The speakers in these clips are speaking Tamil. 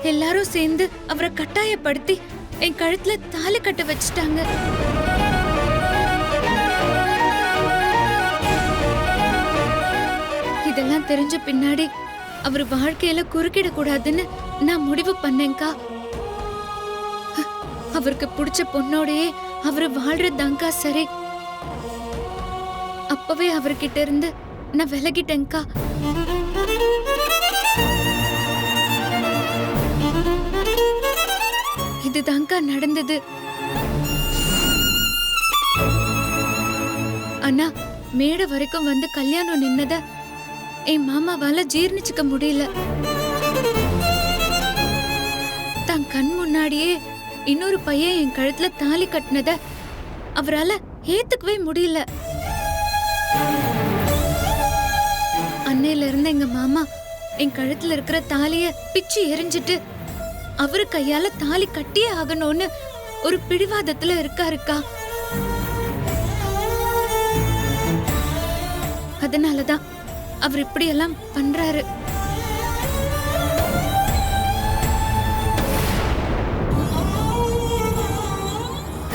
எல்லாரும் சேர்ந்து அவரை கட்டாயப்படுத்தி என் கழுத்துல தாலி கட்ட வச்சுட்டாங்க. இதெல்லாம் தெரிஞ்ச பின்னாடி அவர் வாழ்க்கையில குறுக்கிட கூடாதுன்னு நான் முடிவு பண்ணேன்க்கா. அவருக்கு பிடிச்ச பொண்ணோடயே அவரு வாழ்றதாங்கா சரி. அப்பவே அவர்கிட்ட இருந்து நான் விலகிட்டேன்க்கா. இதுதாங்கா நடந்தது. அண்ணா மேடை வரைக்கும் வந்து கல்யாணம் நின்னத என் மாமாவால ஜீர்ணிச்சுக்க முடியல. தன் கண் முன்னாடியே இன்னொரு பையன் என் கழுத்துல தாலி கட்டினத அவரால ஏத்துக்கவே முடியல. அன்னையில இருந்து எங்க மாமா என் கழுத்துல இருக்கிற தாலிய பிச்சு எரிஞ்சிட்டு அவரு கையால தாலி கட்டியே ஆகணும்னு ஒரு பிடிவாதத்துல இருக்காருக்கா. அதனாலதான் அவர் இப்படி எல்லாம் பண்றாரு.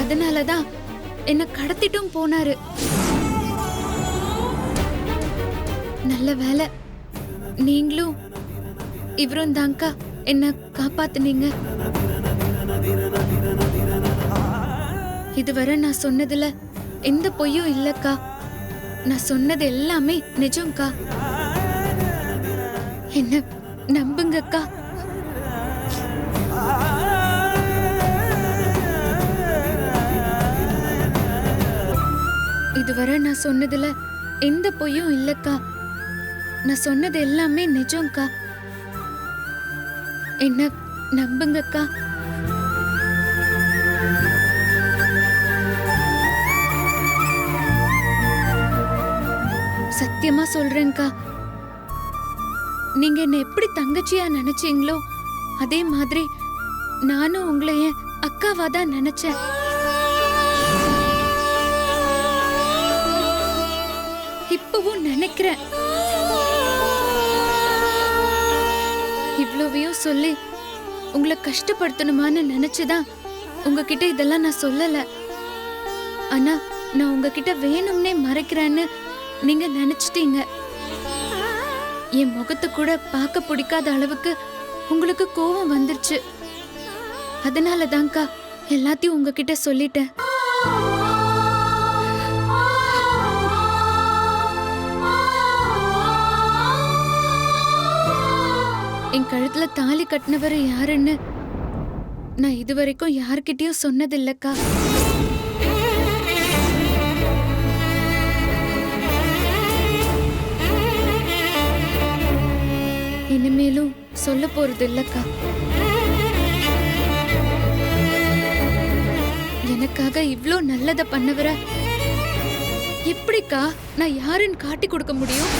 அதனாலதான் என்ன கடத்திட்டும் போனாரு. நல்ல வேலை நீங்களும் இவரும் தாங்கா என்ன காப்பாத்துனீங்க. இதுவரை நான் சொன்னதுல எந்த பொய்யும் இல்லக்கா. நான் சொன்னது எல்லாமே நிஜம்க்கா. என்ன நம்புங்கக்கா. இதுவரை நான் சொன்னதுல எந்த பொய்யும் இல்லக்கா. நான் சொன்னது எல்லாமே நிஜம்க்கா. என்ன நம்புங்கக்கா. சத்தியமா சொல்றேன்க்கா. நீங்க என்ன எப்படி தங்கச்சியா நினைச்சீங்களோ அதே மாதிரி நானும் உங்களை என் அக்காவா தான் நினைச்சேன். இப்பவும் நினைக்கிறேன். இவ்வளவையும் சொல்லி உங்களை கஷ்டப்படுத்தணுமான்னு நினைச்சுதான் உங்ககிட்ட இதெல்லாம் நான் சொல்லல. ஆனா நான் உங்ககிட்ட வேணும்னே மறைக்கிறேன்னு நீங்க நினைச்சிட்டீங்க. என் முகத்தை கூட பார்க்க பிடிக்காத அளவுக்கு உங்களுக்கு கோபம் வந்துருச்சு. அதனாலதான்க்கா எல்லாத்தையும் உங்ககிட்ட சொல்லிட்டேன். என் கழுத்துல தாலி கட்டினவர் யாருன்னு நான் இதுவரைக்கும் யார்கிட்டயும் சொன்னதில்லக்கா. இனிமேலும் சொல்ல போறது இல்லக்கா. எனக்காக இவ்ளோ நல்லத பண்ணவர எப்படிக்கா நான் யாருன்னு காட்டி கொடுக்க முடியும்?